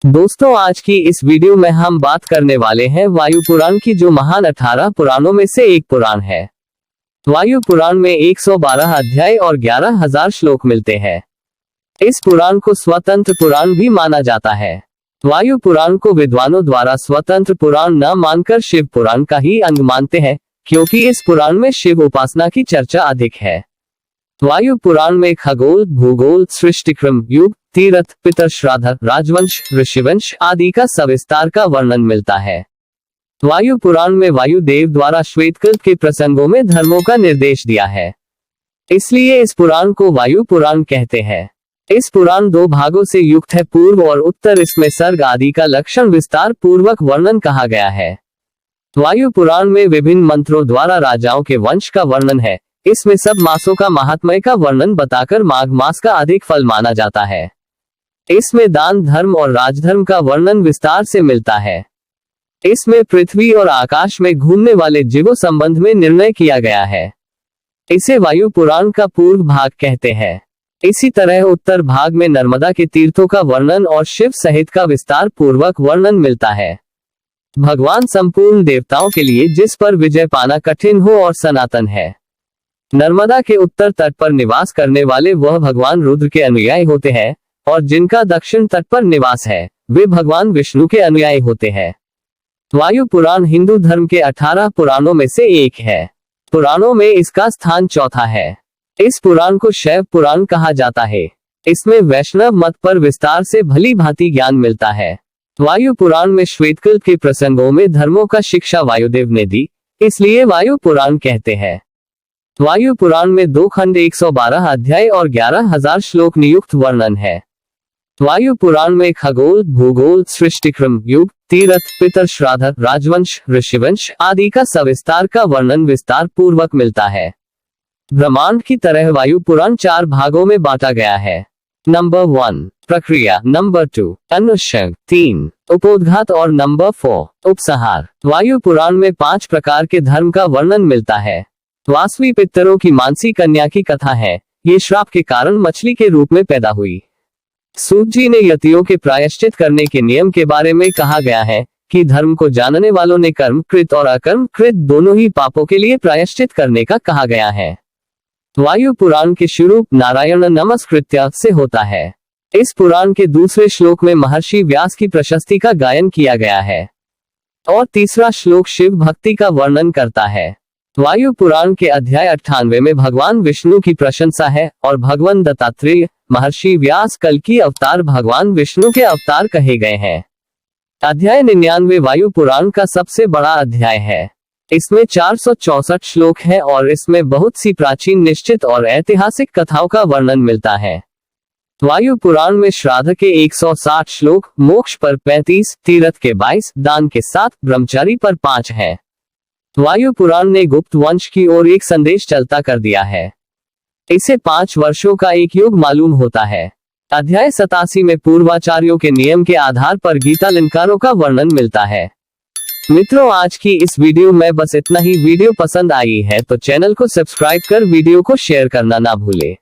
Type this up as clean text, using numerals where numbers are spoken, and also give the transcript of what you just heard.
दोस्तों, आज की इस वीडियो में हम बात करने वाले हैं वायु पुराण की, जो महान 18 पुराणों में से एक पुराण है। वायु पुराण में 112 अध्याय और 11,000 श्लोक मिलते हैं। इस पुराण को स्वतंत्र पुराण भी माना जाता है। वायु पुराण को विद्वानों द्वारा स्वतंत्र पुराण न मानकर शिव पुराण का ही अंग मानते हैं, क्योंकि इस पुराण में शिव उपासना की चर्चा अधिक है। वायु पुराण में खगोल, भूगोल, सृष्टिक्रम, युग, तीर्थ, पितर श्राद्ध, राजवंश, ऋषिवंश आदि का सविस्तार का वर्णन मिलता है। वायु पुराण में वायु देव द्वारा श्वेतकल्प के प्रसंगों में धर्मों का निर्देश दिया है, इसलिए इस पुराण को वायु पुराण कहते हैं। इस पुराण 2 भागों से युक्त है, पूर्व और उत्तर। इसमें सर्ग आदि का लक्षण विस्तार पूर्वक वर्णन कहा गया है। वायु पुराण में विभिन्न मंत्रों द्वारा राजाओं के वंश का वर्णन है। इसमें सब मासों का महात्म्य का वर्णन बताकर माघ मास का अधिक फल माना जाता है। इसमें दान धर्म और राजधर्म का वर्णन विस्तार से मिलता है। इसमें पृथ्वी और आकाश में घूमने वाले जीवों संबंध में निर्णय किया गया है। इसे वायु पुराण का पूर्व भाग कहते हैं। इसी तरह उत्तर भाग में नर्मदा के तीर्थों का वर्णन और शिव सहित का विस्तार पूर्वक वर्णन मिलता है। भगवान संपूर्ण देवताओं के लिए जिस पर विजय पाना कठिन हो और सनातन है। नर्मदा के उत्तर तट पर निवास करने वाले वह भगवान रुद्र के अनुयायी होते हैं, और जिनका दक्षिण तट पर निवास है वे भगवान विष्णु के अनुयायी होते हैं। वायु पुराण हिंदू धर्म के 18 पुराणों में से एक है। पुराणों में इसका स्थान चौथा है। इस पुराण को शैव पुराण कहा जाता है। इसमें वैष्णव मत पर विस्तार से भली भांति ज्ञान मिलता है। वायु पुराण में श्वेतकल्प के प्रसंगों में धर्मों का शिक्षा वायुदेव ने दी, इसलिए वायु पुराण कहते हैं। वायु पुराण में 2 खंड, 112 अध्याय और 11,000 श्लोक नियुक्त वर्णन है। वायु पुराण में खगोल, भूगोल, सृष्टिक्रम, युग, तीर्थ, पितर श्राद्ध, राजवंश, ऋषिवंश आदि का सविस्तार का वर्णन विस्तार पूर्वक मिलता है। ब्रह्मांड की तरह वायु पुराण 4 भागों में बांटा गया है। नंबर 1 प्रक्रिया, नंबर 2 अनुच्छेद, 3 उपोद्घात और नंबर 4 उपसंहार। वायु पुराण में 5 प्रकार के धर्म का वर्णन मिलता है। वासवी पितरों की मानसी कन्या की कथा है। ये श्राप के कारण मछली के रूप में पैदा हुई। सूत जी ने यतियों के प्रायश्चित करने के नियम के बारे में कहा गया है कि धर्म को जानने वालों ने कर्म कृत और अकर्म कृत दोनों ही पापों के लिए प्रायश्चित करने का कहा गया है। वायु पुराण के शुरू नारायण नमस्कृत्य से होता है। इस पुराण के दूसरे श्लोक में महर्षि व्यास की प्रशस्ति का गायन किया गया है, और तीसरा श्लोक शिव भक्ति का वर्णन करता है। वायु पुराण के अध्याय 98 में भगवान विष्णु की प्रशंसा है, और भगवान दत्तात्रेय, महर्षि व्यास कल की अवतार भगवान विष्णु के अवतार कहे गए हैं। अध्याय 99 वायु पुराण का सबसे बड़ा अध्याय है। इसमें 464 श्लोक हैं और इसमें बहुत सी प्राचीन, निश्चित और ऐतिहासिक कथाओं का वर्णन मिलता है। वायु पुराण में श्राद्ध के 160 श्लोक, मोक्ष पर 35, तीर्थ के 22, दान के 7, ब्रह्मचारी पर 5 हैं। वायु पुराण ने गुप्त वंश की ओर एक संदेश चलता कर दिया है। इसे 5 वर्षों का एक युग मालूम होता है। अध्याय 87 में पूर्वाचार्यों के नियम के आधार पर गीतालंकारों का वर्णन मिलता है। मित्रों, आज की इस वीडियो में बस इतना ही। वीडियो पसंद आई है तो चैनल को सब्सक्राइब कर वीडियो को शेयर करना ना भूले।